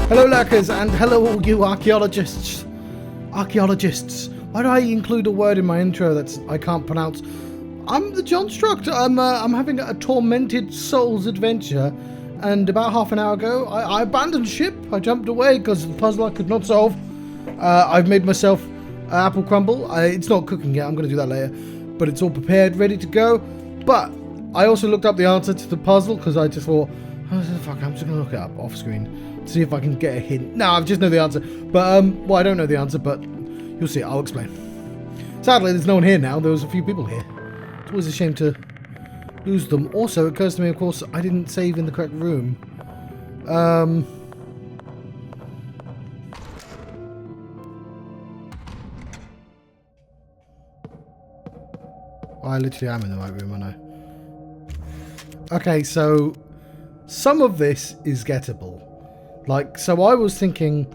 Hello lurkers and hello all you archaeologists. Archaeologists. Why do I include a word in my intro that I can't pronounce? I'm the Johnstruct. I'm having a tormented souls adventure, and about half an hour ago I abandoned ship. I jumped away because of the puzzle I could not solve. I've made myself apple crumble. It's not cooking yet. I'm going to do that later, but it's all prepared, ready to go. But I also looked up the answer to the puzzle because I just thought, oh, fuck, I'm just going to look it up off screen. See if I can get a hint. No, I just know the answer. But, well, I don't know the answer, but you'll see. I'll explain. Sadly, there's no one here now. There was a few people here. It's always a shame to lose them. Also, it occurs to me, of course, I didn't save in the correct room. I literally am in the right room, aren't I? Okay, so some of this is gettable. Like, so I was thinking,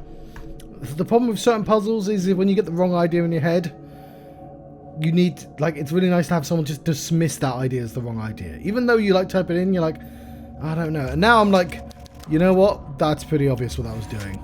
the problem with certain puzzles is when you get the wrong idea in your head, you need, like, it's really nice to have someone just dismiss that idea as the wrong idea. Even though you, like, type it in, you're like, I don't know. And now I'm like, you know what? That's pretty obvious what I was doing.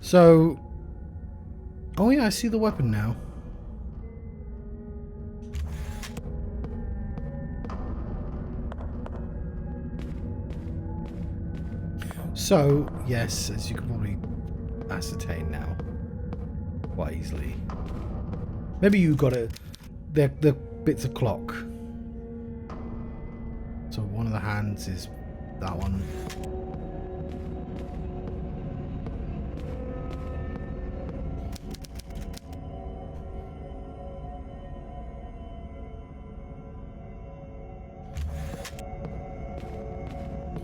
So, oh yeah, I see the weapon now. So, yes, as you can probably ascertain now, quite easily. Maybe you got it. They're bits of clock. So one of the hands is that one.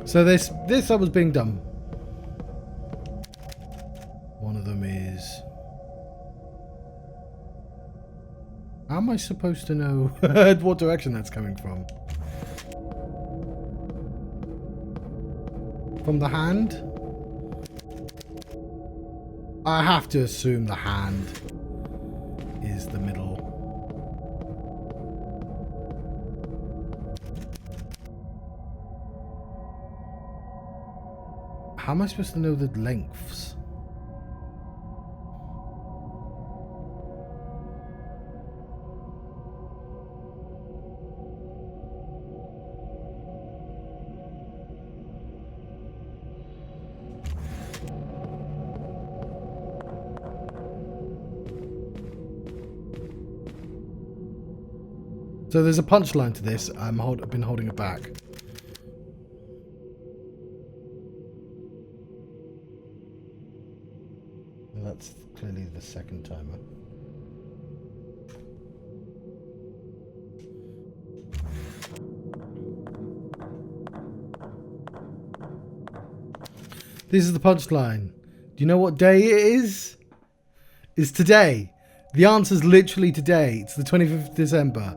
So this I was being dumb. One of them is... How am I supposed to know what direction that's coming from? From the hand? I have to assume the hand is the middle. How am I supposed to know the lengths? So there's a punchline to this. I've been holding it back. That's clearly the second timer. This is the punchline. Do you know what day it is? It's today. The answer's literally today. It's the 25th of December.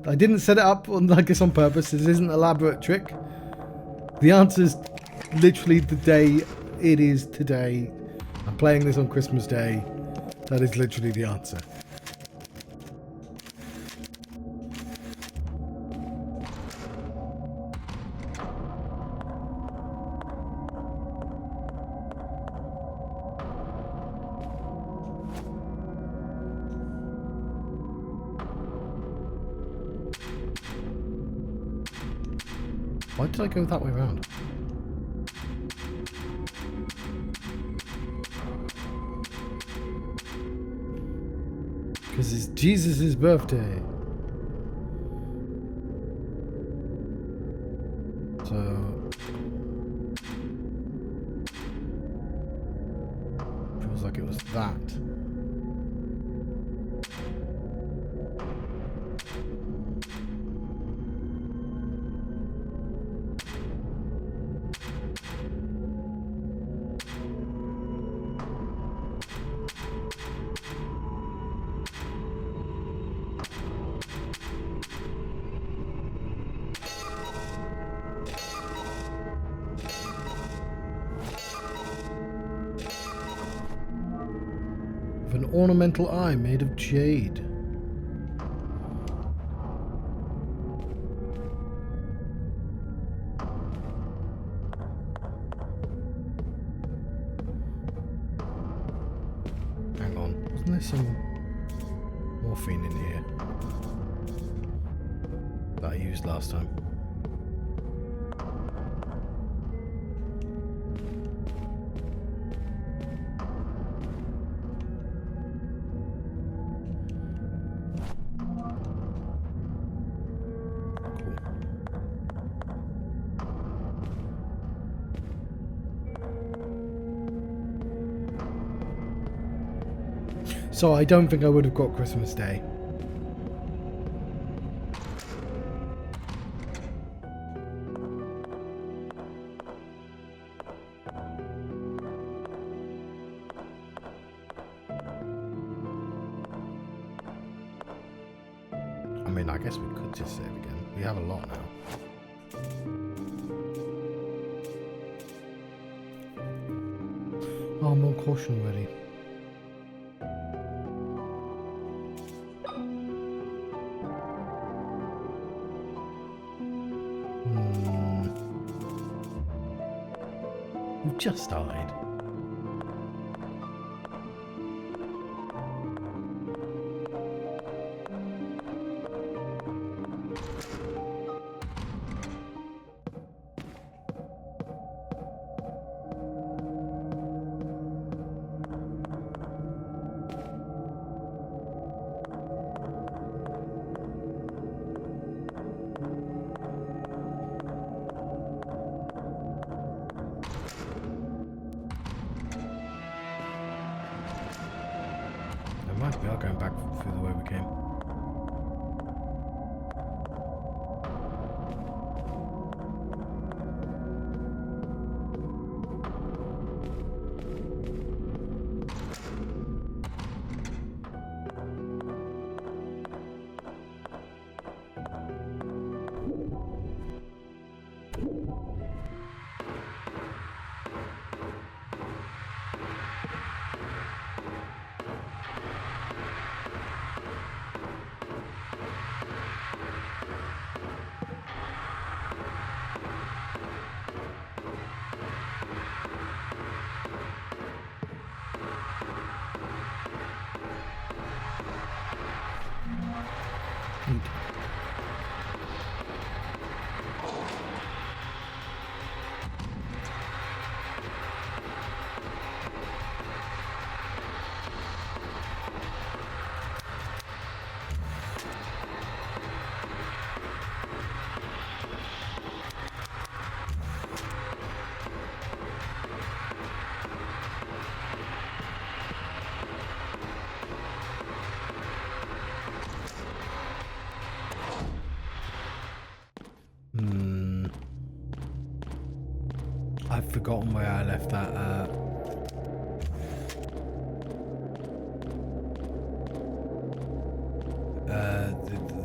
I didn't set it up on, I guess, on purpose. This isn't an elaborate trick. The answer's literally the day it is today. I'm playing this on Christmas Day. That is literally the answer. Why did I go that way around? Because it's Jesus' birthday. So feels like it was that. An ornamental eye made of jade. Hang on, wasn't there some morphine in here that I used last time? So I don't think I would have got Christmas Day. I mean, I guess we could just save again. We have a lot now. Oh, more caution ready. We've just died. We are going back through the way we came. I've forgotten where I left that.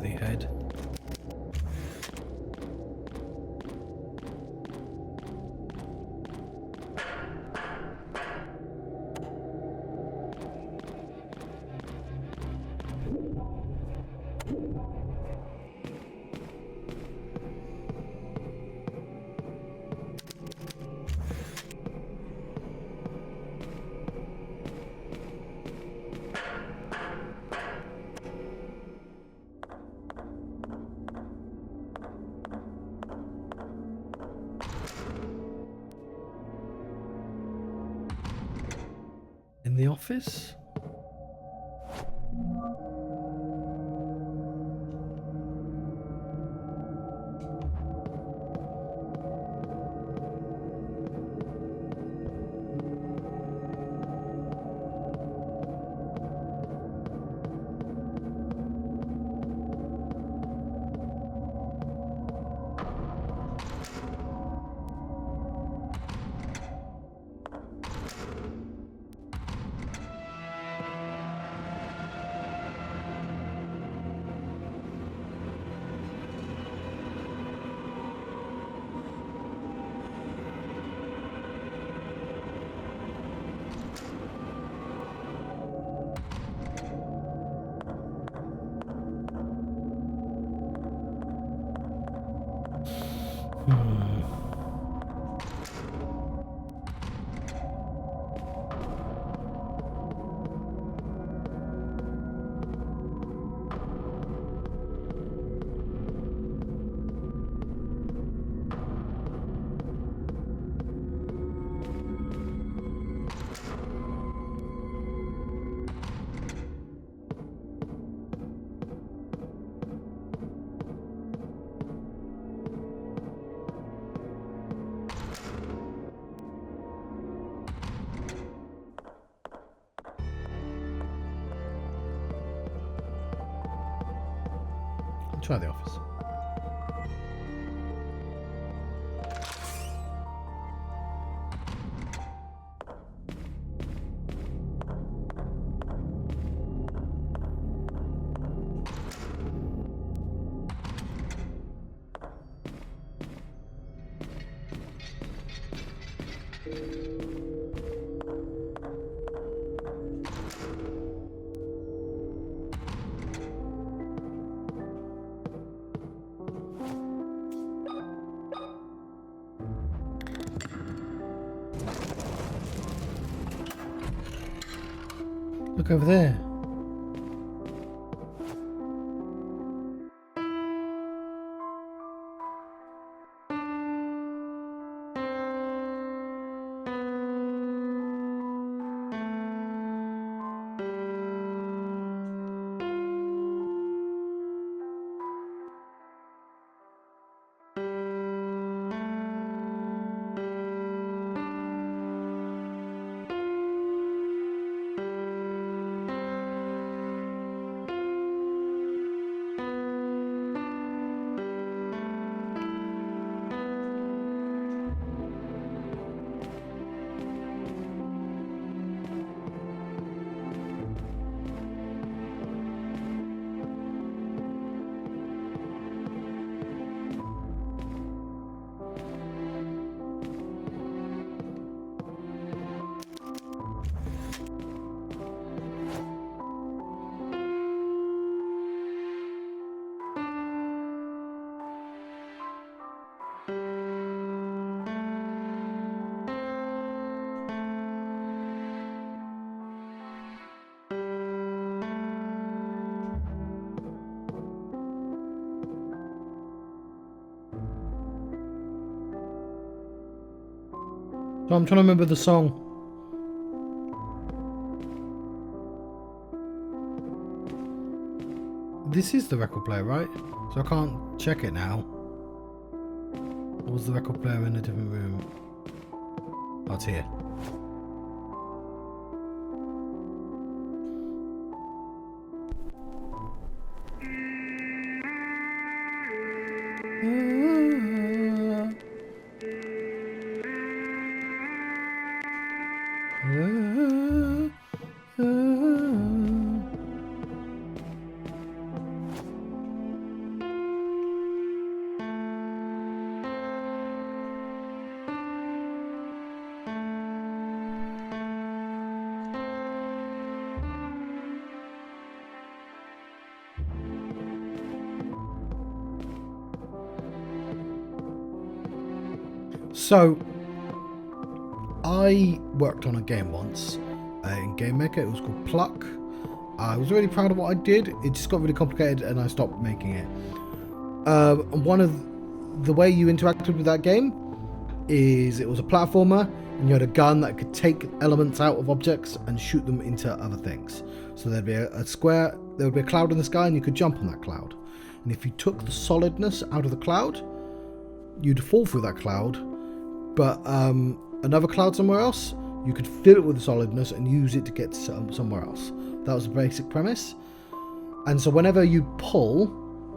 The head. The office? Try the office. Look over there. So I'm trying to remember the song. This is the record player, right? So I can't check it now. Or was the record player in a different room? Oh, it's here. So, I worked on a game once in Game Maker. It was called Pluck. I was really proud of what I did. It just got really complicated and I stopped making it. One of the way you interacted with that game is it was a platformer, and you had a gun that could take elements out of objects and shoot them into other things. So there'd be a square, there would be a cloud in the sky, and you could jump on that cloud. And if you took the solidness out of the cloud, you'd fall through that cloud, but another cloud somewhere else, you could fill it with the solidness and use it to get somewhere else. That was the basic premise. And so whenever you pull,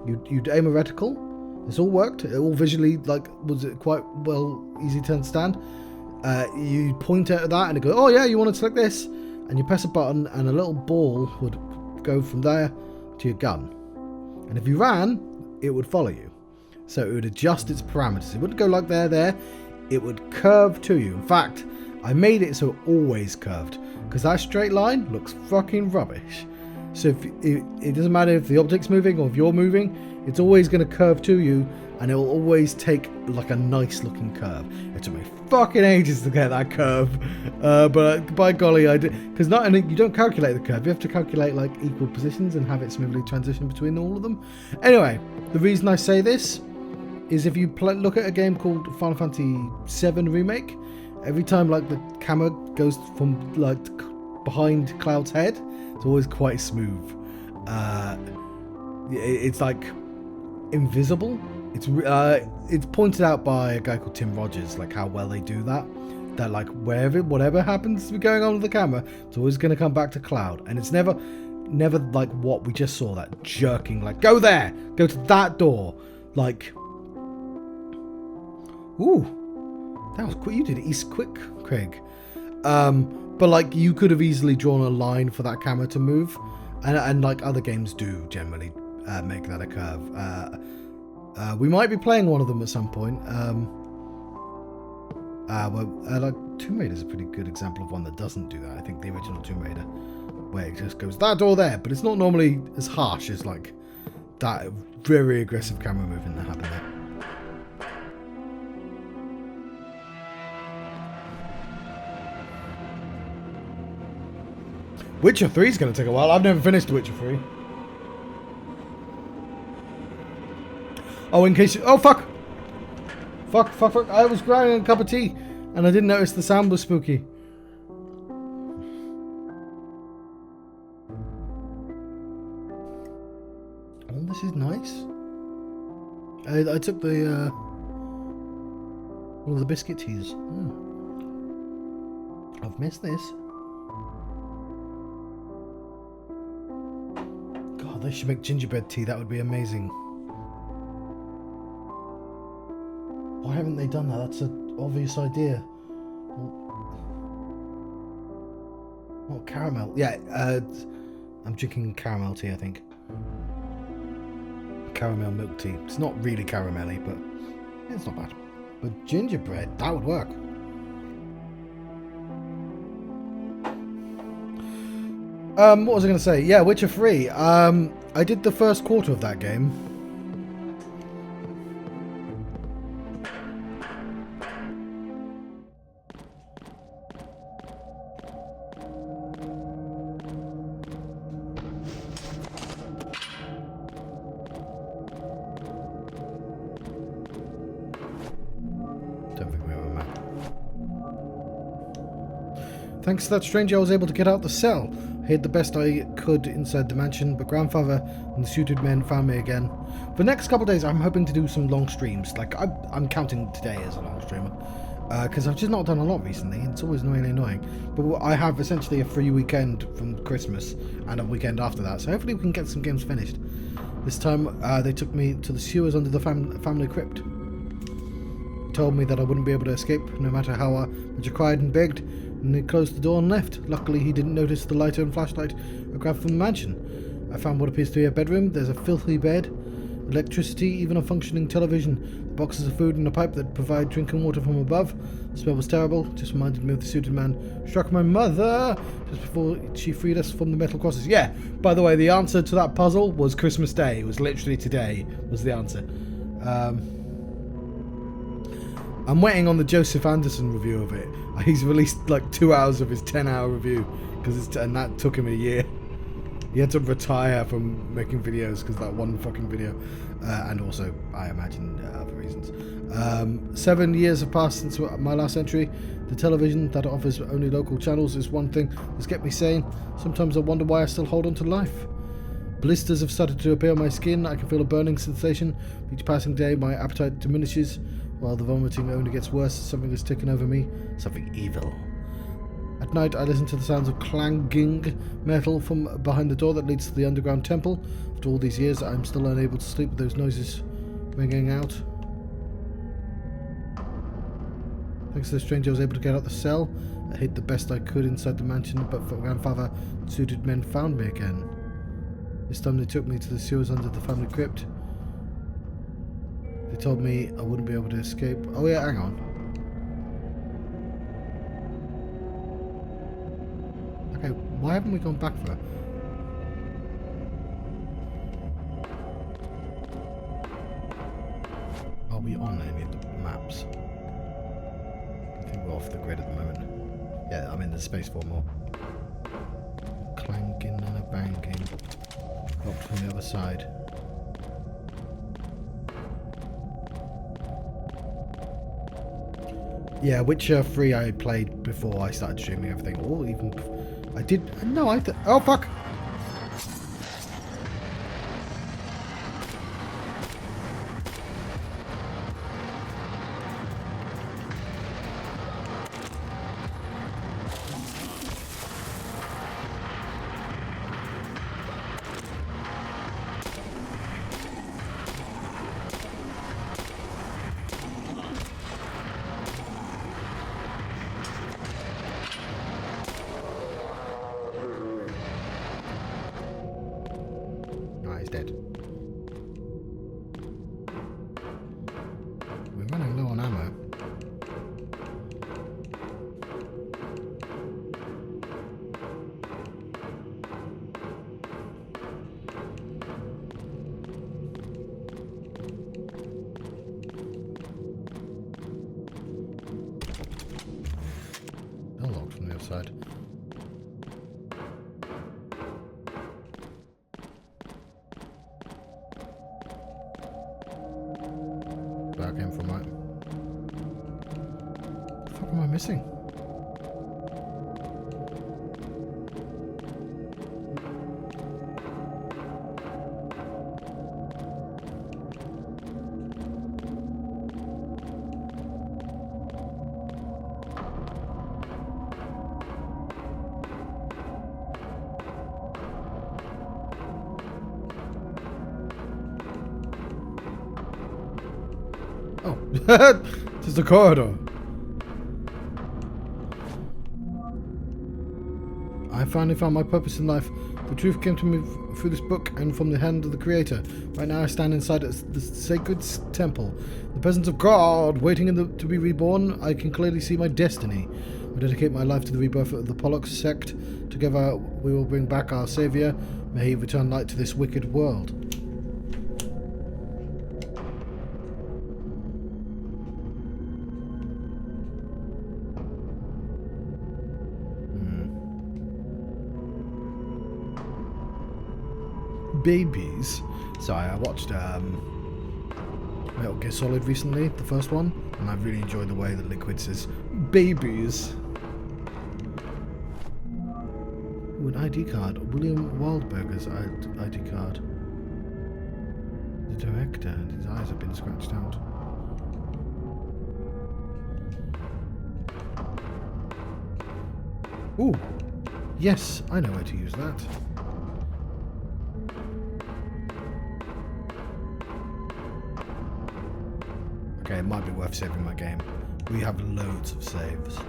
you'd aim a reticle. This all worked. It all visually, like, was it quite well easy to understand. You point at that and it goes, oh yeah, you want to select this, and you press a button and a little ball would go from there to your gun. And if you ran, it would follow you. So it would adjust its parameters. It wouldn't go like there. It would curve to you. In fact, I made it so it always curved, because that straight line looks fucking rubbish. So if it doesn't matter if the object's moving or if you're moving, it's always going to curve to you, and it will always take like a nice looking curve. It took me fucking ages to get that curve, but by golly I did, because not only you don't calculate the curve, you have to calculate like equal positions and have it smoothly transition between all of them. Anyway, the reason I say this is if you look at a game called Final Fantasy VII Remake, every time like the camera goes from like behind Cloud's head, it's always quite smooth. It's like invisible. It's pointed out by a guy called Tim Rogers, like how well they do that. That like whatever happens to be going on with the camera, it's always going to come back to Cloud, and it's never like what we just saw, that jerking, like go there, go to that door, like. Ooh, that was quick. You did it quick, Craig. But like you could have easily drawn a line for that camera to move, and like other games do generally make that a curve. We might be playing one of them at some point. Like Tomb Raider is a pretty good example of one that doesn't do that. I think the original Tomb Raider, where it just goes that door there, but it's not normally as harsh as like that very aggressive camera movement that happened there. Witcher 3 is going to take a while. I've never finished Witcher 3. Oh, in case you... Oh, fuck! Fuck. I was grinding a cup of tea, and I didn't notice the sound was spooky. Oh, this is nice. I took the... one of the biscuit teas. Oh. I've missed this. They should make gingerbread tea. That would be amazing. Why haven't they done that? That's an obvious idea. Oh, caramel. Yeah, I'm drinking caramel tea, I think. Caramel milk tea. It's not really caramelly, but it's not bad. But gingerbread, that would work. What was I going to say? Yeah, Witcher 3. I did the first quarter of that game. Don't think we have a map. Thanks to that stranger, I was able to get out the cell. I hid the best I could inside the mansion, but grandfather and the suited men found me again. For the next couple of days, I'm hoping to do some long streams. Like, I'm counting today as a long streamer, because I've just not done a lot recently. It's always really annoying. But I have essentially a free weekend from Christmas and a weekend after that, so hopefully we can get some games finished. This time, they took me to the sewers under the family crypt. Told me that I wouldn't be able to escape, no matter how much I cried and begged. And he closed the door and left. Luckily, he didn't notice the lighter and flashlight I grabbed from the mansion. I found what appears to be a bedroom. There's a filthy bed, electricity, even a functioning television, the boxes of food and a pipe that provide drinking water from above. The smell was terrible. Just reminded me of the suited man struck my mother just before she freed us from the metal crosses. Yeah, by the way, the answer to that puzzle was Christmas Day. It was literally today was the answer. I'm waiting on the Joseph Anderson review of it. He's released like 2 hours of his 10-hour review, and that took him a year. He had to retire from making videos because that one fucking video, and also I imagine other reasons. 7 years have passed since my last entry. The television that offers only local channels is one thing that's kept me sane. Sometimes I wonder why I still hold on to life. Blisters have started to appear on my skin. I can feel a burning sensation. Each passing day, my appetite diminishes, while the vomiting only gets worse. Something has taken over me. Something evil. At night, I listen to the sounds of clanging metal from behind the door that leads to the underground temple. After all these years, I'm still unable to sleep with those noises ringing out. Thanks to the stranger, I was able to get out the cell. I hid the best I could inside the mansion, but grandfather and suited men found me again. This time they took me to the sewers under the family crypt. They told me I wouldn't be able to escape. Oh yeah, hang on. Okay, why haven't we gone back for it? Are we on any of the maps? I think we're off the grid at the moment. Yeah, I'm in the space for more. Clanking and a banging. Locked from the other side. Yeah, Witcher 3 I played before I started streaming everything. Or even... I did... No, oh, fuck! He's dead. We're running low on ammo. They're locked from the other side. Where I came from, right? What the fuck am I missing? Oh, this is the corridor. I finally found my purpose in life. The truth came to me through this book and from the hand of the Creator. Right now I stand inside the sacred temple. In the presence of God, waiting to be reborn, I can clearly see my destiny. I dedicate my life to the rebirth of the Pollux sect. Together we will bring back our Saviour. May he return light to this wicked world. Babies. So I watched Metal Gear Solid recently, the first one, and I really enjoyed the way that Liquid says babies. Ooh, an ID card. William Wildberger's ID card. The director, and his eyes have been scratched out. Ooh, yes, I know where to use that. Okay, it might be worth saving my game. We have loads of saves.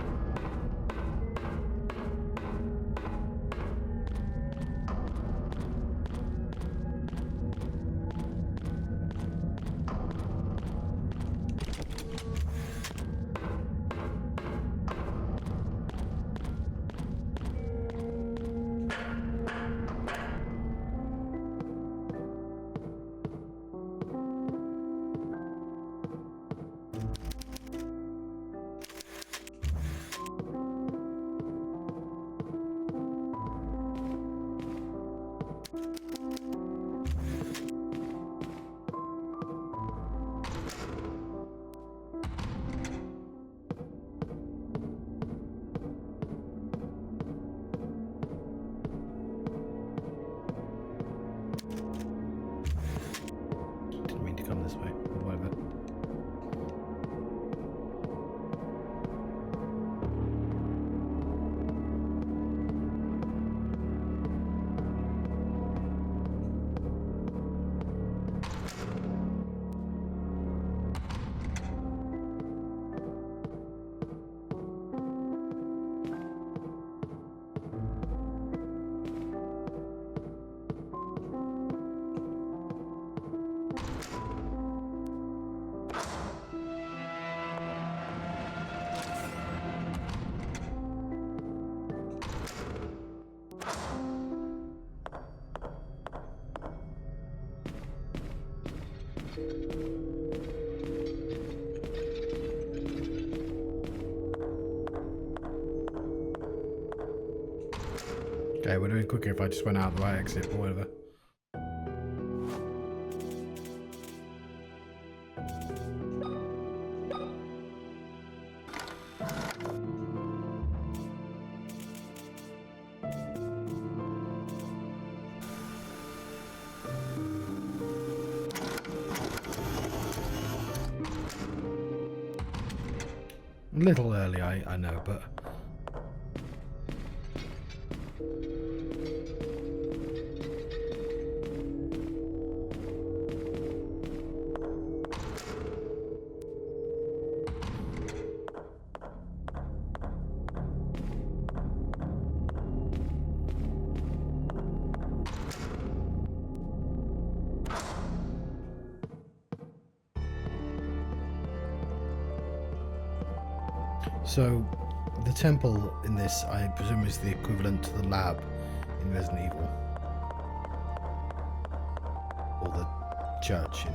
Okay, we're doing quicker if I just went out the right exit or whatever. A little early, I know, but... So, the temple in this, I presume, is the equivalent to the lab in Resident Evil. Or the church in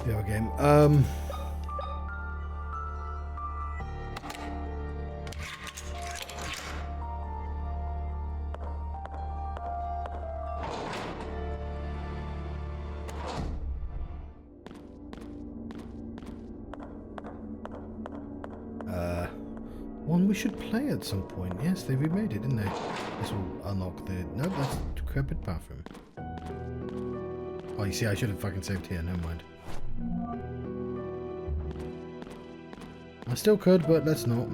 the other game. One we should play at some point. Yes, they remade it, didn't they? This will unlock the... No, that's the decrepit bathroom. Oh, you see, I should have fucking saved here. Never mind. I still could, but let's not.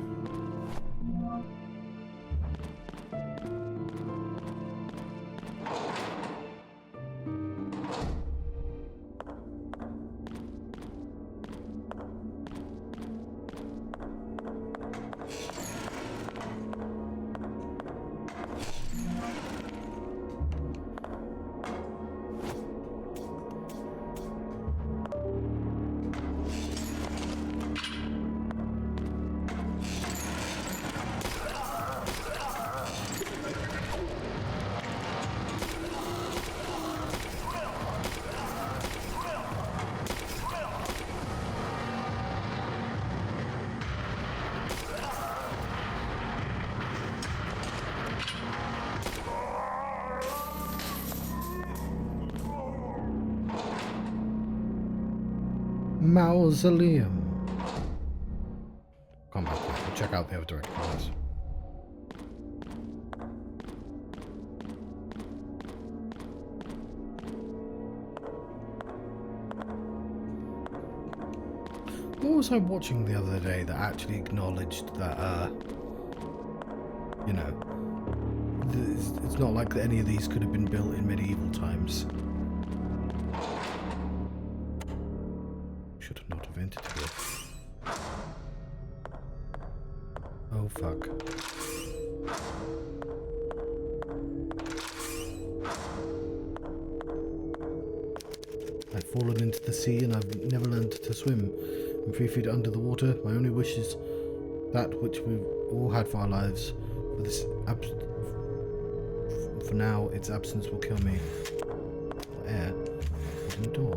Mausoleum. Come back. We'll check out the other direction. Yes. What was I watching the other day that actually acknowledged that, you know, it's not like any of these could have been built in medieval times. Should have not have entered here. Oh fuck. I've fallen into the sea and I've never learned to swim. I'm 3 feet under the water. My only wish is that which we've all had for our lives. For this for now, its absence will kill me. Air. Hidden door.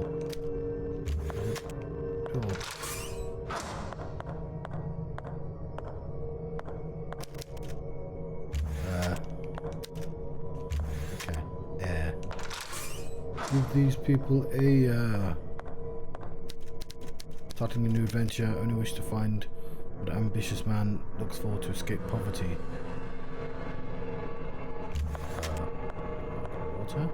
Door. Okay. Air. Give these people a starting a new adventure. Only wish to find what an ambitious man looks for to escape poverty. Water.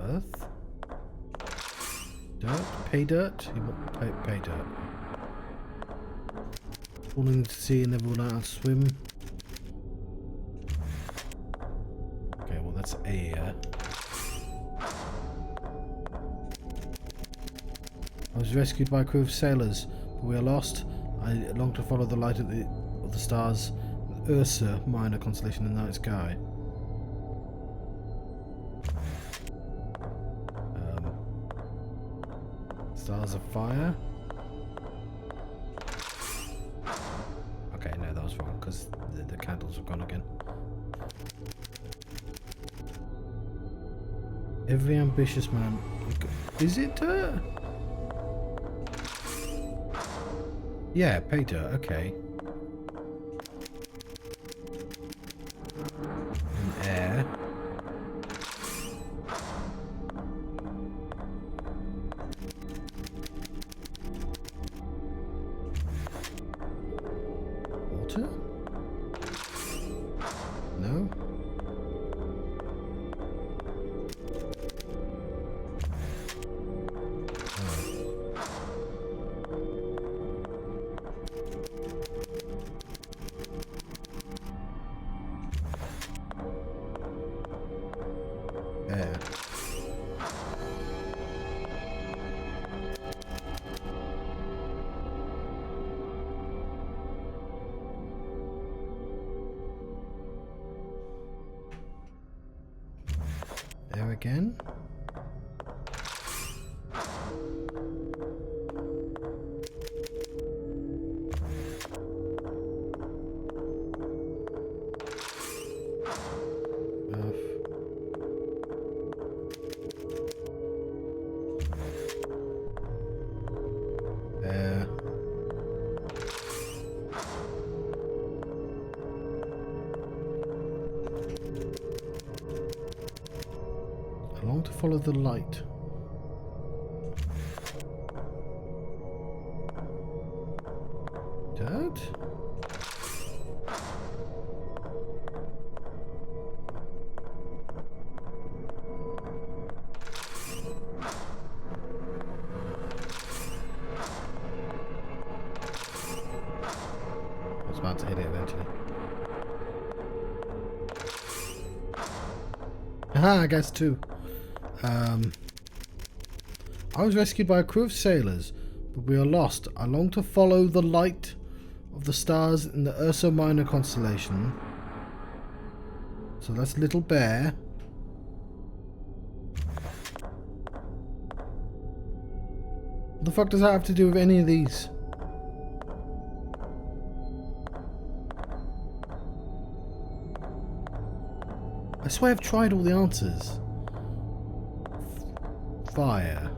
Earth. Dirt. Pay dirt. You want pay dirt. Falling into the sea and never learn how to swim. Okay, well that's air. I was rescued by a crew of sailors, but we are lost. I long to follow the light of the stars. Ursa, minor constellation in the night sky. Stars of fire. Every ambitious man. Is it? Yeah, Peter. Okay. And air. Water? No. Air. There again. There. I long to follow the light. Dirt? I was about to hit it eventually. Aha, I guess too. I was rescued by a crew of sailors, but we are lost. I long to follow the light of the stars in the Ursa Minor constellation. So that's Little Bear. What the fuck does that have to do with any of these? I swear I've tried all the answers. Fire.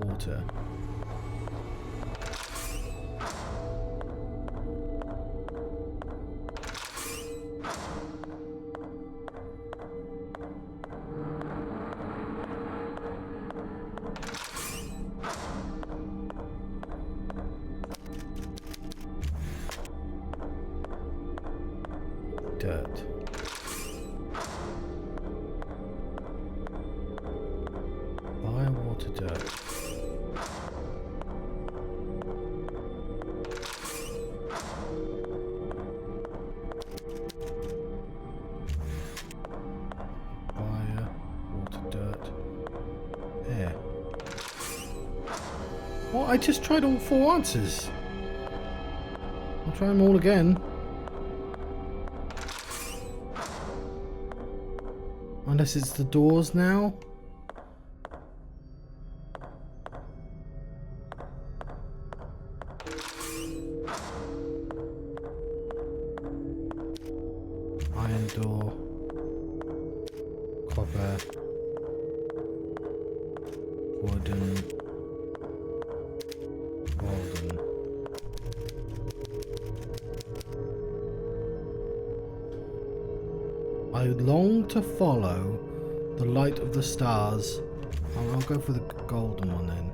Water. Dirt. Fire, water, dirt. Fire, water, dirt, air. What? I just tried all 4 answers. I'll try them all again. Unless it's the doors now. Iron door. Copper. Wooden. Golden. I long to follow the light of the stars. I'll go for the golden one then.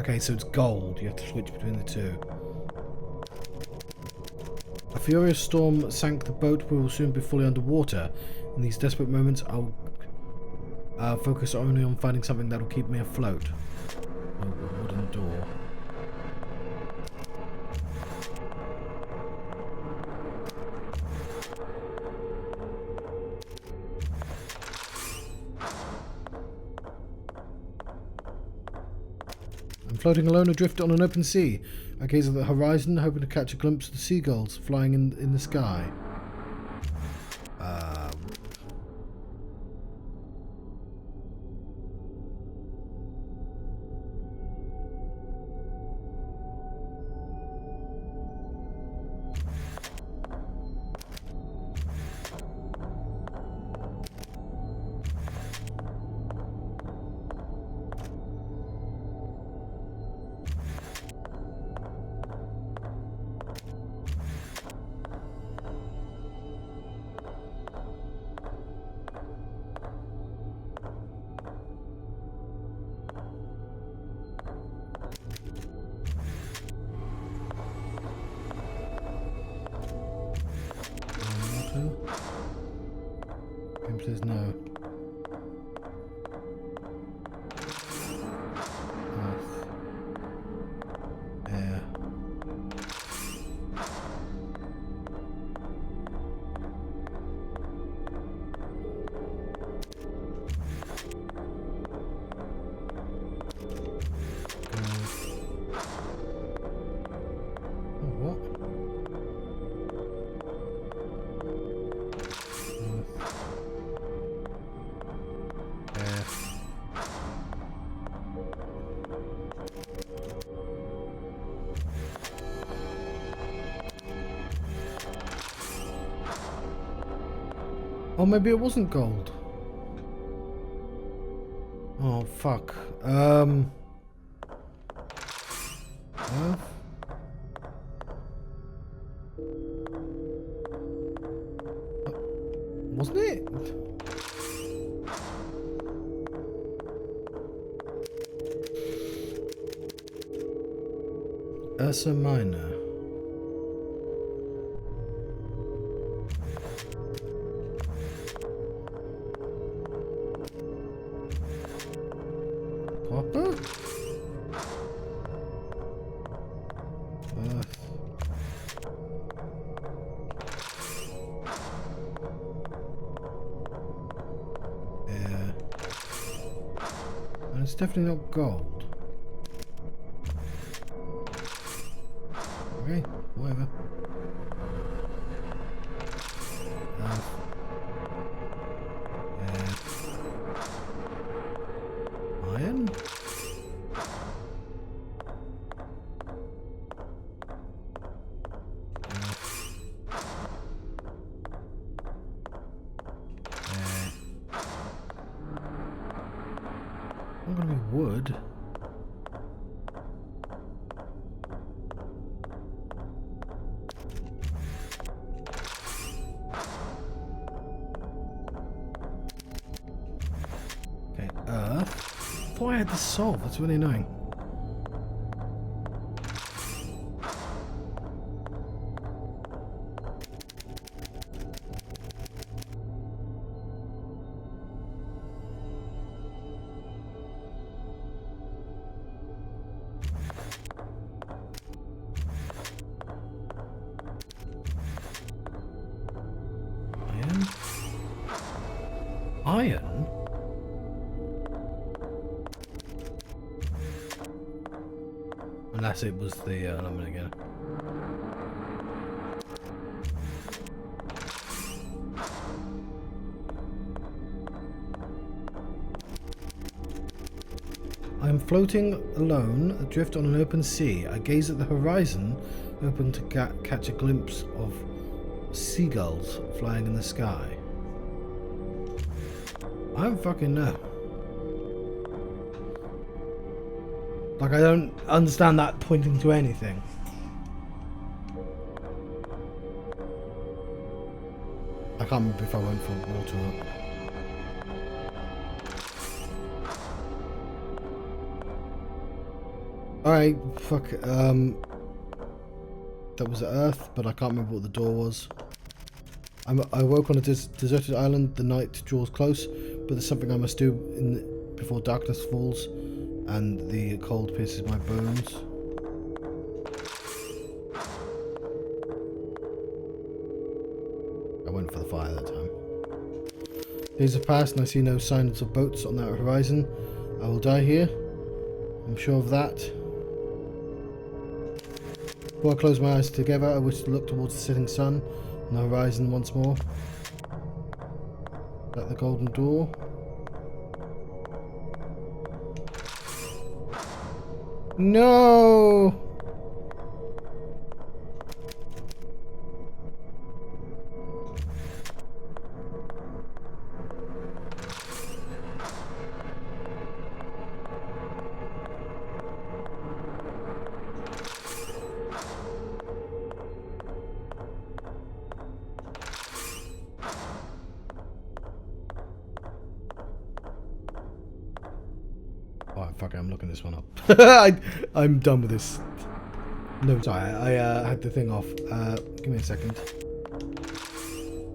Okay, so it's gold. You have to switch between the two. A furious storm sank the boat. We will soon be fully underwater. In these desperate moments, I'll focus only on finding something that will keep me afloat. A wooden door. Floating alone adrift on an open sea, I gaze at the horizon, hoping to catch a glimpse of the seagulls flying in the sky. Game says no. Earth. Air. Oh, maybe it wasn't gold. Oh, fuck. Earth? Wasn't it? Ursa Minor. Copper? Earth. Air. And it's definitely not gold. Okay, whatever. Earth. Air. Iron? I'm gonna be wood. Okay, earth. I thought I had this solved. That's really annoying. Iron? Unless it was the element again. I am floating alone, adrift on an open sea. I gaze at the horizon, hoping to catch a glimpse of seagulls flying in the sky. I don't fucking know. Like, I don't understand that pointing to anything. I can't remember if I went for water or not. Alright, fuck. That was Earth, but I can't remember what the door was. I woke on a deserted island. The night draws close, but there's something I must do before darkness falls and the cold pierces my bones. I went for the fire that time. Days have passed and I see no signs of boats on that horizon. I will die here. I'm sure of that. Before I close my eyes together, I wish to look towards the setting sun on the horizon once more. At the golden door. No! Alright, fuck it, I'm looking this one up. I'm done with this. No, sorry, I had the thing off. Give me a second.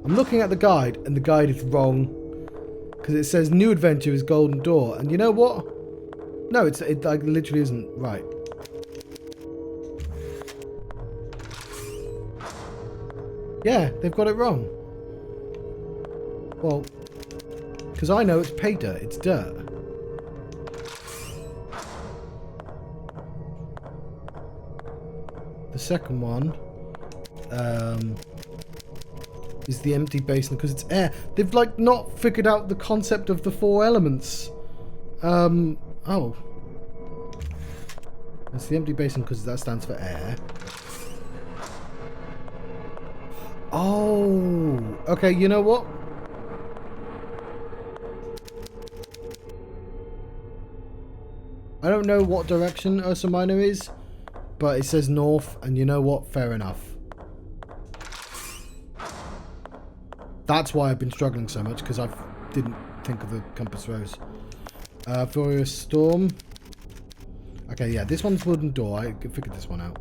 I'm looking at the guide, and the guide is wrong. Because it says new adventure is Golden Door. And you know what? No, it like, literally isn't right. Yeah, they've got it wrong. Well, because I know it's pay dirt, it's dirt. The second one is the empty basin because it's air. They've like not figured out the concept of the 4 elements. Oh. It's the empty basin because that stands for air. Oh. Okay, you know what? I don't know what direction Ursa Minor is, but it says north, and you know what? Fair enough. That's why I've been struggling so much, because I didn't think of the compass rose. Furious Storm. Okay, yeah, this one's wooden door. I figured this one out.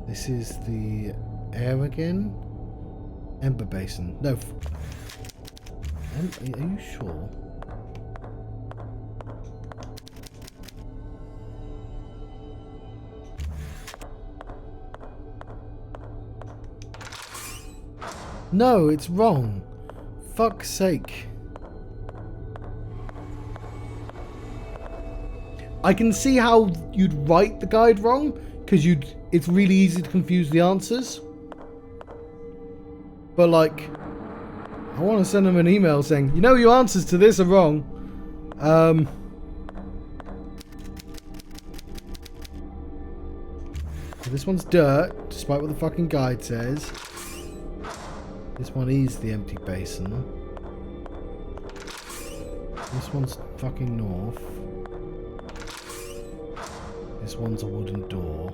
This is the air again. Ember Basin. No. Are you sure? No, it's wrong. Fuck's sake. I can see how you'd write the guide wrong, because it's really easy to confuse the answers. But like, I want to send them an email saying, you know, your answers to this are wrong. So this one's dirt, despite what the fucking guide says. This one is the empty basin. This one's fucking north. This one's a wooden door.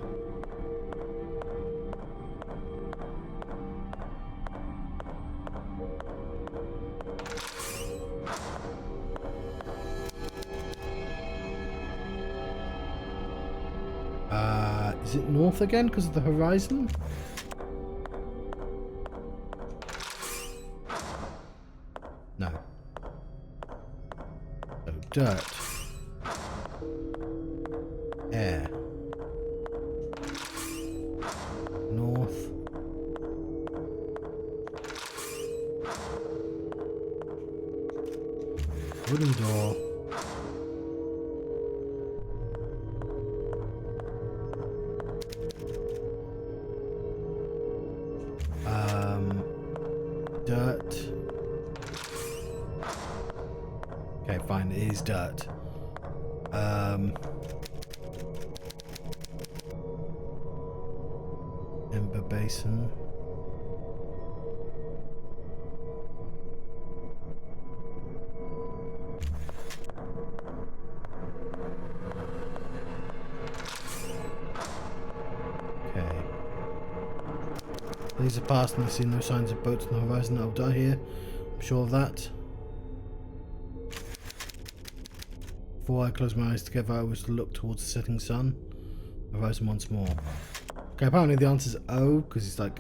Is it north again because of the horizon? No. So dirt. Air. North. Wooden door. Dirt. Okay, fine, it is dirt. Ember Basin. Okay. These are past and I see no signs of boats on the horizon. I'll die here. I'm sure of that. Before I closed my eyes together, I was to look towards the setting sun. Horizon once more. Okay, apparently the answer is O, because it's like,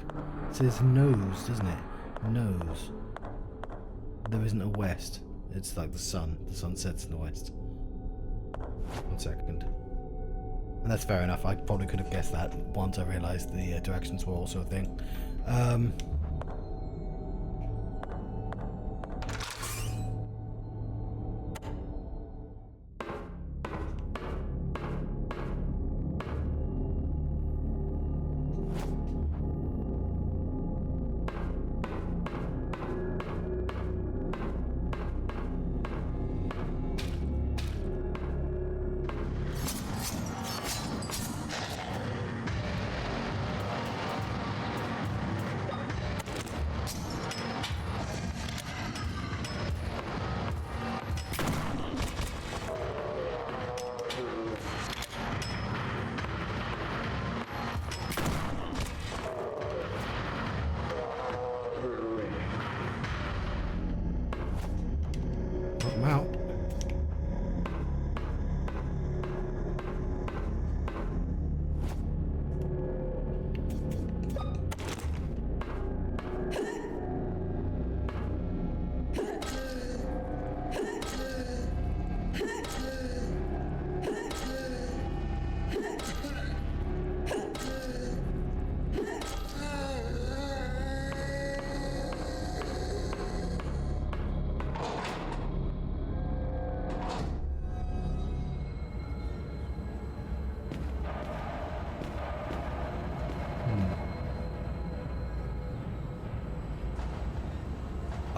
it says nose, doesn't it? Nose. There isn't a west. It's like the sun. The sun sets in the west. 1 second. And that's fair enough. I probably could have guessed that once I realised the directions were also a thing.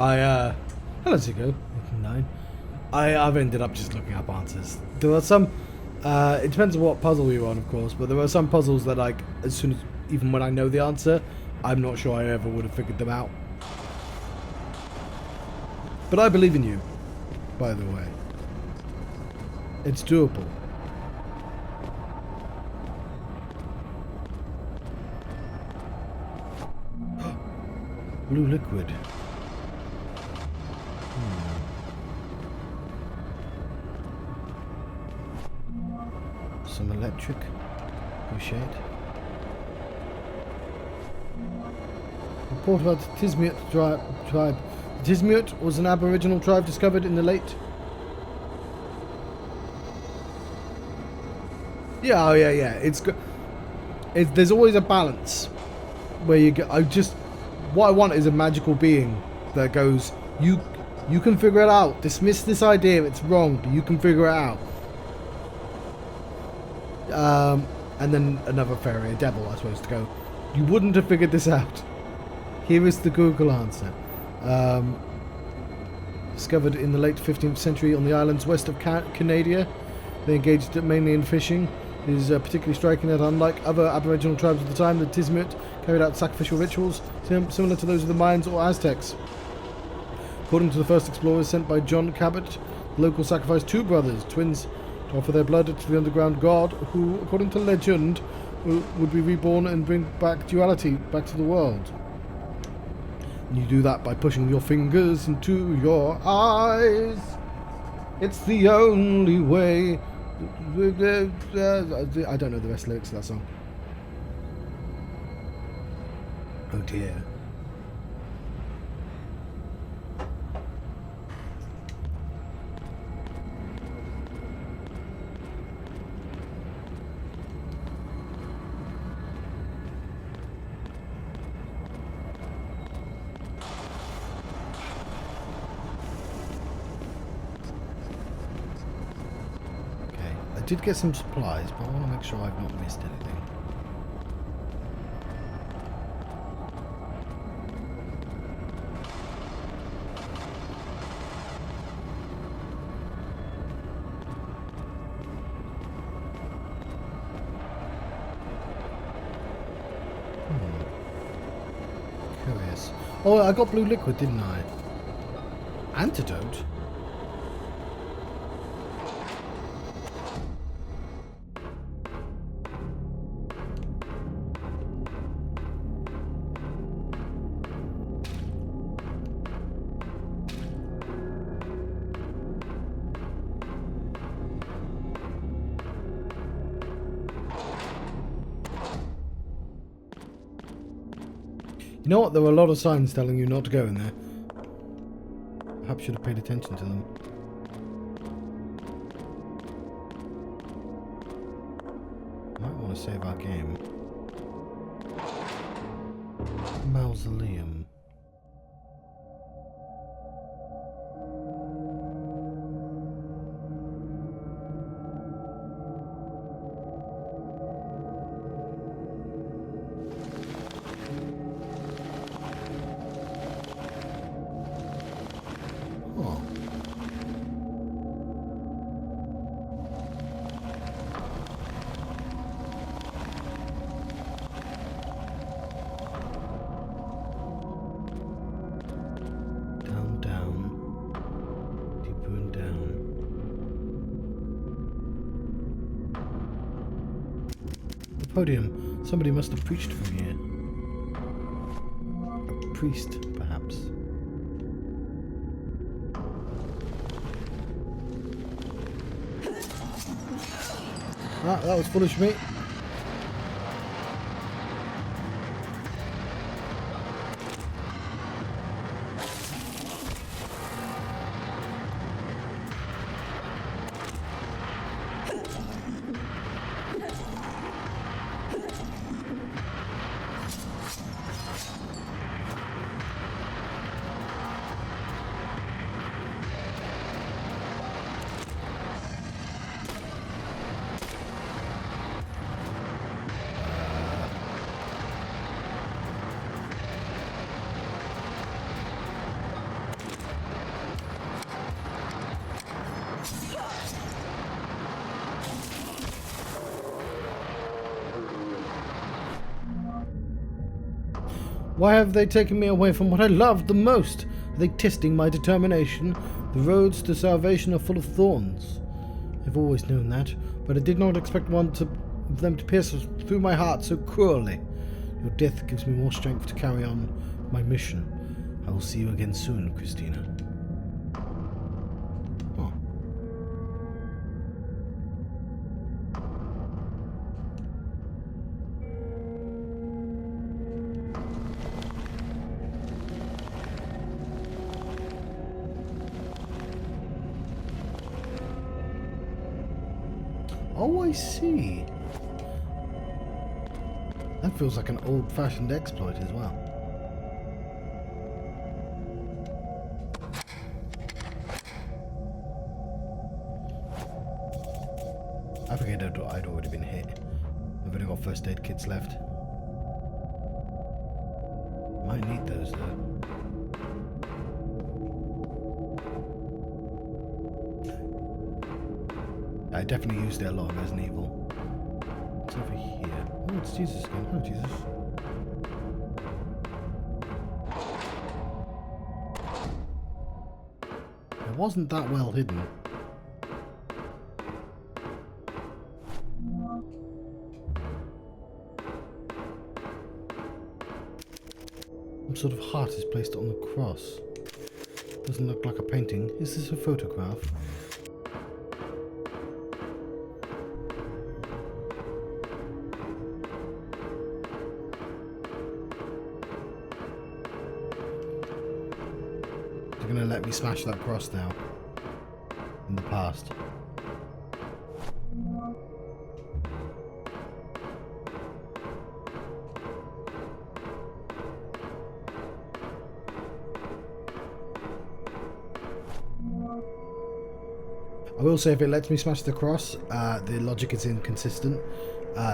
Hello, Zico. 9. I've ended up just looking up answers. There are some, it depends on what puzzle you're on, of course, but there are some puzzles that, like, as soon as, even when I know the answer, I'm not sure I ever would have figured them out. But I believe in you, by the way. It's doable. Blue liquid. Some electric. Appreciate. Report about the Tismiut tribe. The Tismiut was an aboriginal tribe discovered in the late... Yeah, oh yeah. There's always a balance where you get... What I want is a magical being that goes, you can figure it out. Dismiss this idea, it's wrong, but you can figure it out. And then another fairy, a devil, I suppose, to go, you wouldn't have figured this out. Here is the Google answer. Discovered in the late 15th century on the islands west of Canada. They engaged mainly in fishing. It is particularly striking that, unlike other Aboriginal tribes of the time, the Tismiut carried out sacrificial rituals similar to those of the Mayans or Aztecs. According to the first explorers sent by John Cabot, the local sacrificed 2 brothers, twins, to offer their blood to the underground god, who, according to legend, would be reborn and bring back duality back to the world. And you do that by pushing your fingers into your eyes. It's the only way. I don't know the rest of the lyrics of that song. Oh dear. I did get some supplies, but I want to make sure I've not missed anything. Curious. Oh, I got blue liquid, didn't I? Antidote? You know what? There were a lot of signs telling you not to go in there. Perhaps should have paid attention to them. Might want to save our game. Mausoleum. Podium. Somebody must have preached from here. A priest, perhaps. Ah, that was foolish of me. Why have they taken me away from what I loved the most? Are they testing my determination? The roads to salvation are full of thorns. I've always known that, but I did not expect one of them to pierce through my heart so cruelly. Your death gives me more strength to carry on my mission. I will see you again soon, Christina. Oh, I see. That feels like an old-fashioned exploit as well. I figured I'd already been hit. I've only got first aid kits left. Might need those though. I definitely used it a lot in Resident Evil. What's over here? Oh, it's Jesus again. Oh, Jesus. It wasn't that well hidden. Some sort of heart is placed on the cross. Doesn't look like a painting. Is this a photograph? They're gonna let me smash that cross now. In the past. I will say if it lets me smash the cross, the logic is inconsistent.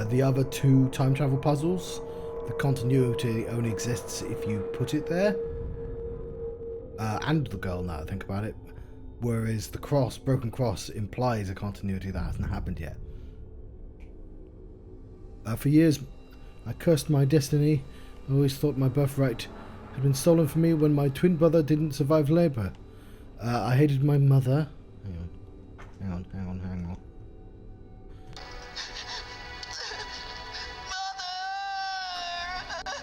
The other two time travel puzzles, the continuity only exists if you put it there. And the girl, now that I think about it. Whereas the cross, broken cross, implies a continuity that hasn't happened yet. For years, I cursed my destiny. I always thought my birthright had been stolen from me when my twin brother didn't survive labour. I hated my mother. Hang on.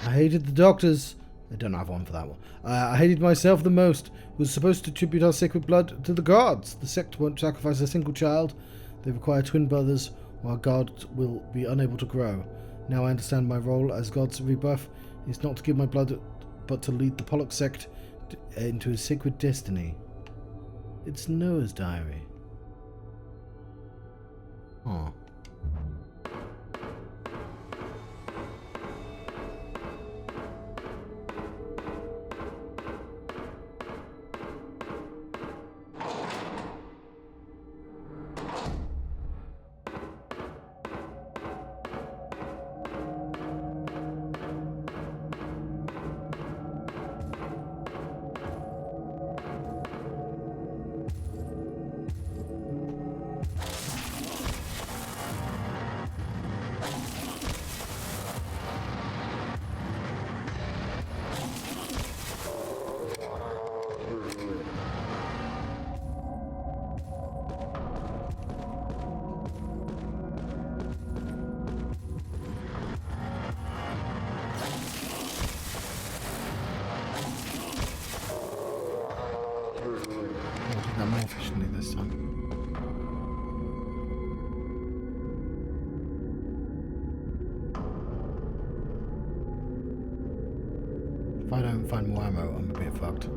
I hated the doctors. I don't have one for that one. I hated myself the most. Was supposed to tribute our sacred blood to the gods. The sect won't sacrifice a single child. They require twin brothers, or our god will be unable to grow. Now I understand my role as God's rebirth is not to give my blood, but to lead the Pollock sect into a sacred destiny. It's Noah's diary. Oh. More efficiently this time. If I don't find more ammo, I'm a bit fucked.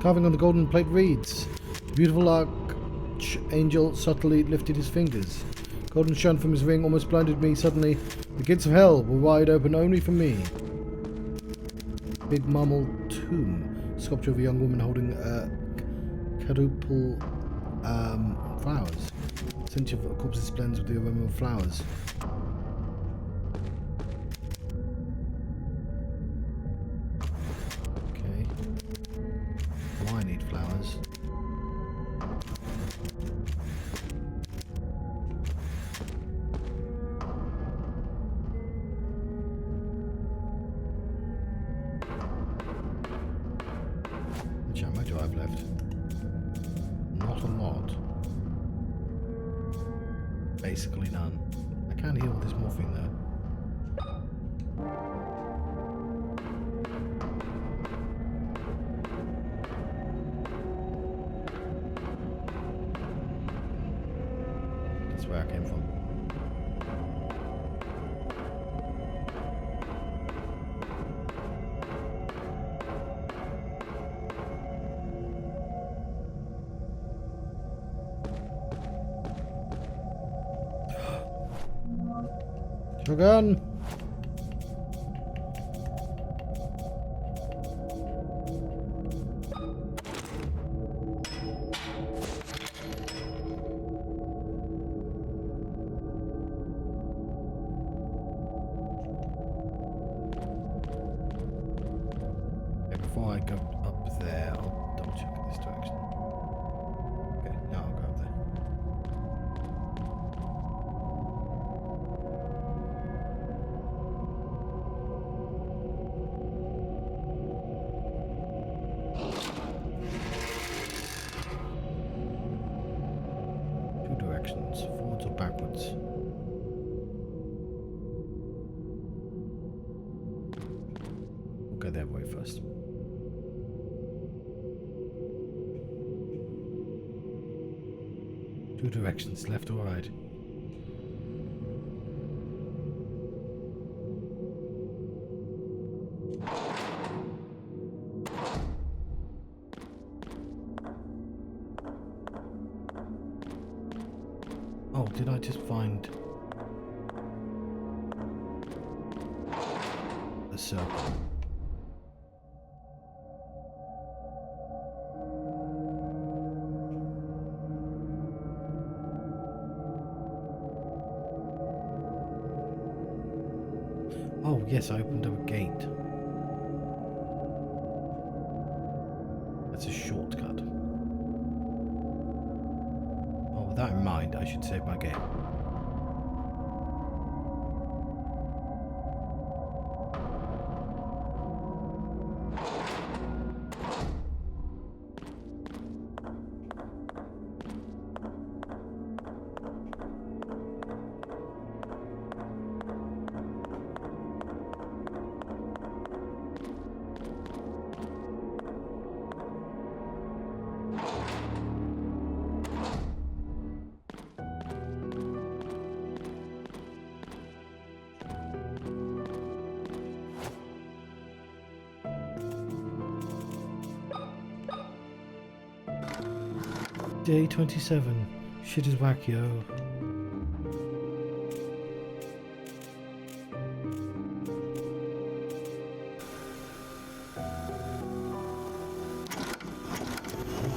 Carving on the golden plate reads, "The beautiful archangel subtly lifted his fingers. Golden shone from his ring almost blinded me. Suddenly, the gates of hell were wide open only for me." Big marble tomb. Sculpture of a young woman holding a quadruple Flowers. Scent of corpses blends with the aroma of flowers. Okay. Why I need flowers? Which ammo do I have left? Not a lot. Basically none. I can heal with this morphine though. That's where I came from. Shotgun! Before I go up there, I'll double check this direction. Okay, now I'll go up there. 2 directions, forwards or backwards. We'll go that way first. Two directions, left or right. Oh, did I just find a circle? Oh, yes, I opened up a gate. That's a shortcut. Oh, with that in mind, I should save my game. Day 27. Shit is whack, yo.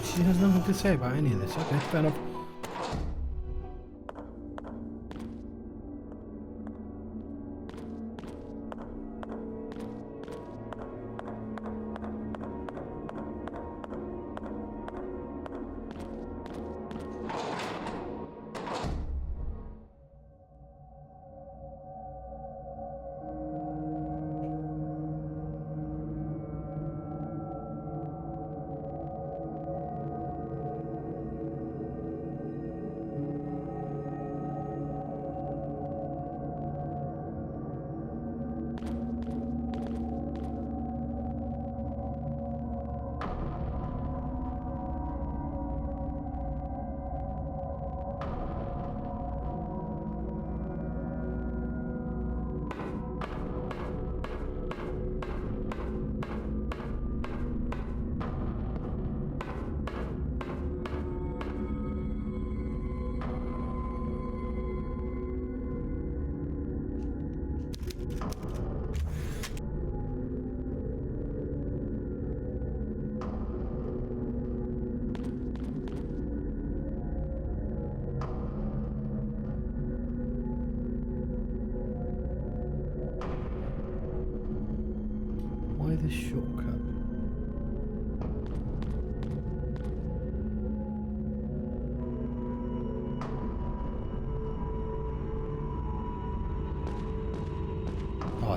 She has nothing to say about any of this. Okay, fair enough.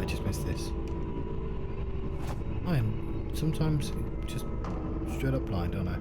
just missed this. I am sometimes just straight up blind, don't I?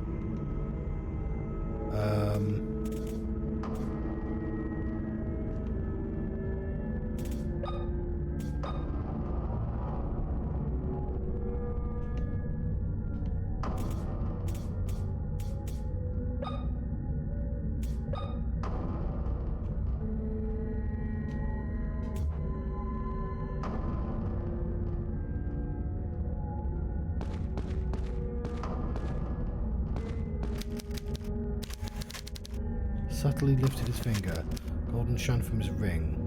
Subtly lifted his finger. Golden shine from his ring.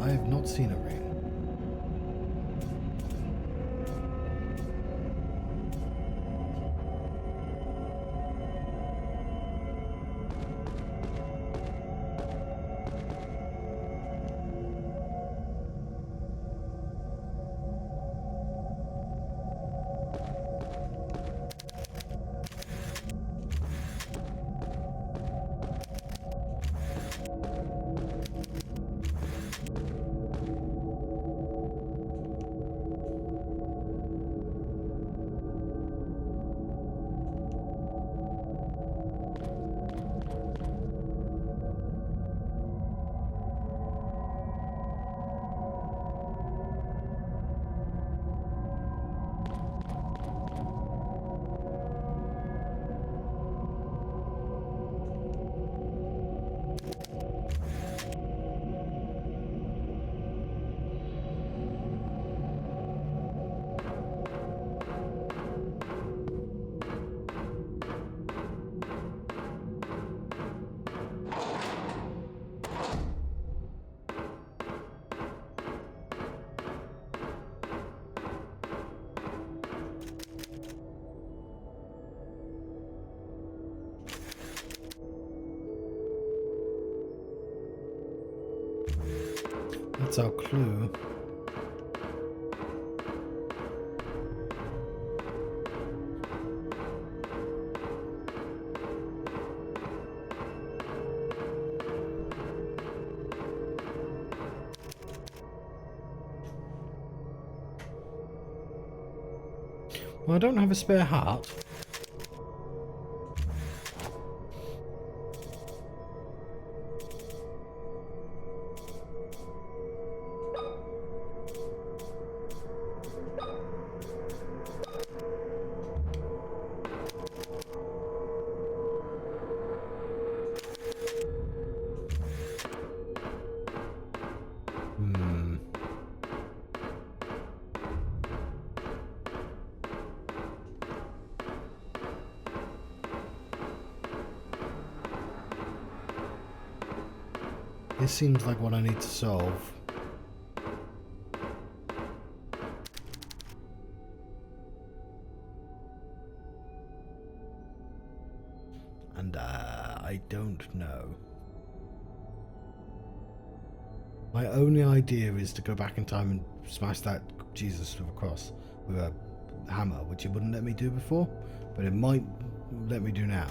I have not seen a ring. That's our clue. Well, I don't have a spare heart. This seems like what I need to solve. And I don't know. My only idea is to go back in time and smash that Jesus with a cross with a hammer, which it wouldn't let me do before, but it might let me do now.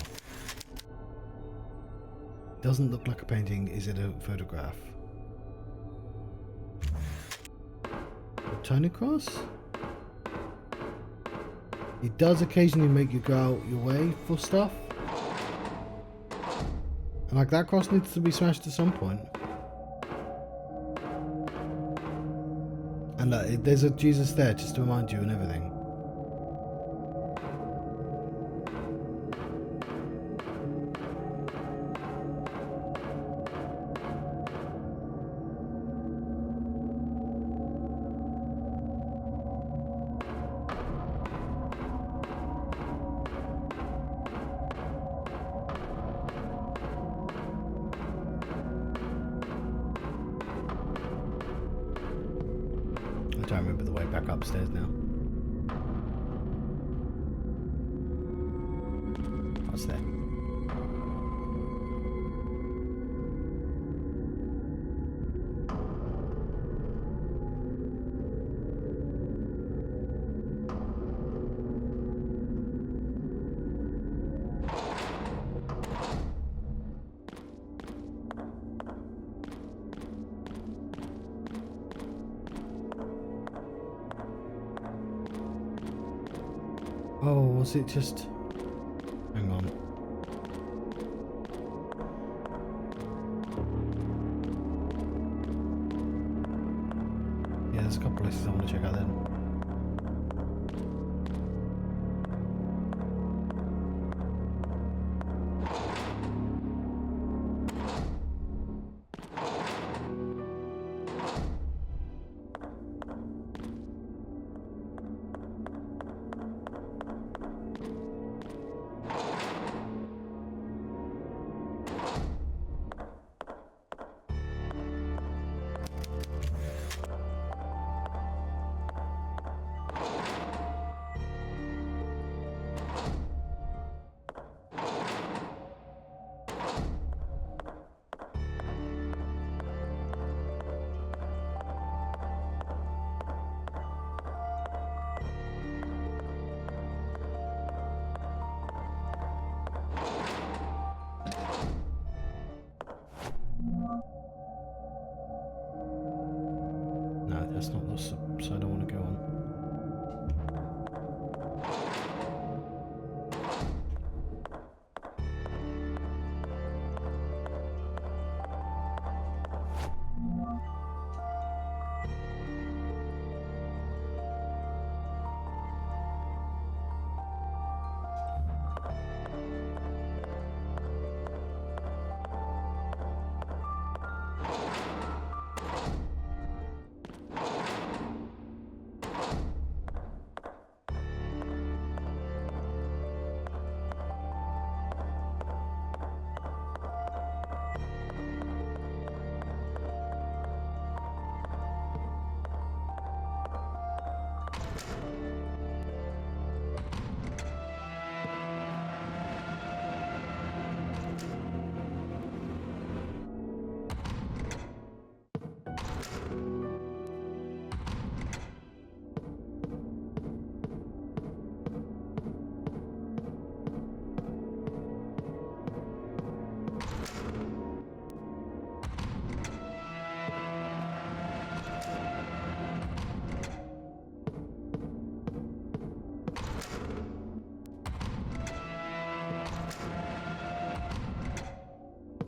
Doesn't look like a painting. Is it a photograph? A tiny cross? It does occasionally make you go out your way for stuff. And like that cross needs to be smashed at some point. And there's a Jesus there just to remind you and everything. I don't remember the way back upstairs now. What's there? Oh, was it just... Hang on. Yeah, there's a couple places I want to check out then. No, that's not the side I want to go on.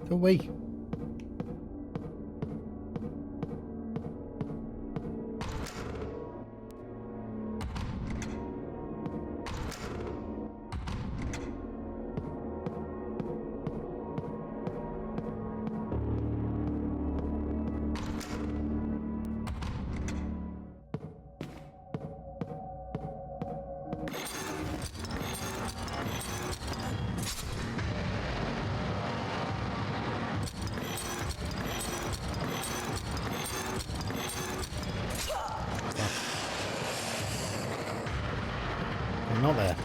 Go away. You're not there.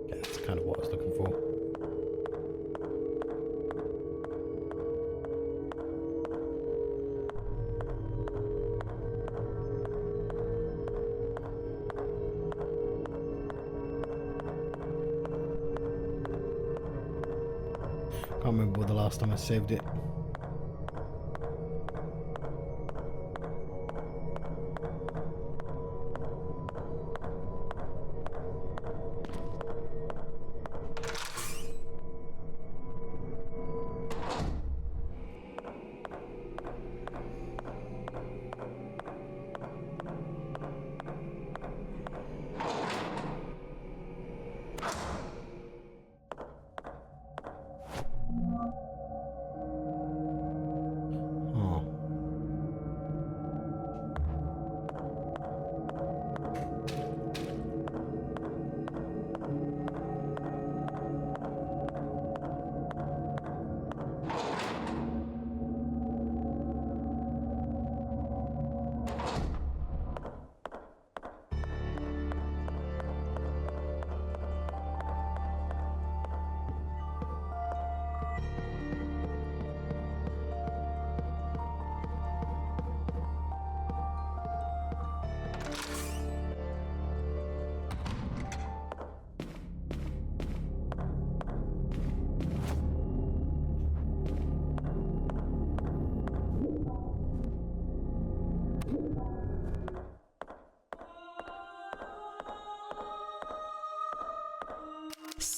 Yeah, that's kind of what I was looking for. Can't remember the last time I saved it.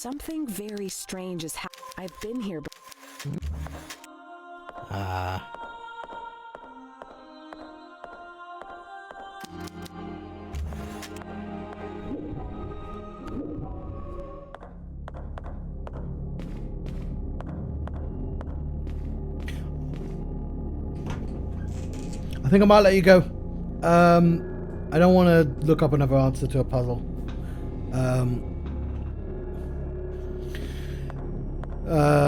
Something very strange is happening. I've been here. I think I might let you go. I don't want to look up another answer to a puzzle.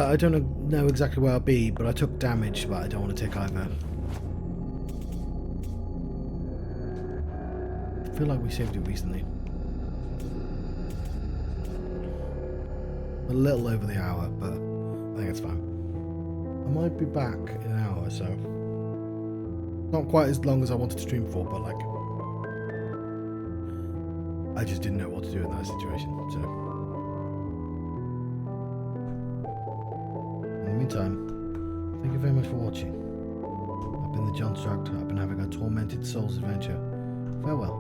I don't know exactly where I'll be, but I took damage, but I don't want to take either. I feel like we saved it recently. A little over the hour, but I think it's fine. I might be back in an hour or so. Not quite as long as I wanted to stream for, but like, I just didn't know what to do in that situation, so. In the meantime, thank you very much for watching. I've been the Johnstruct. I've been having a Tormented Souls adventure. Farewell.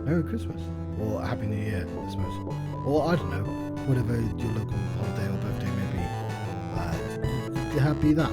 Merry Christmas. Or Happy New Year, I suppose. Or I don't know, whatever your local holiday or birthday may be. Happy that.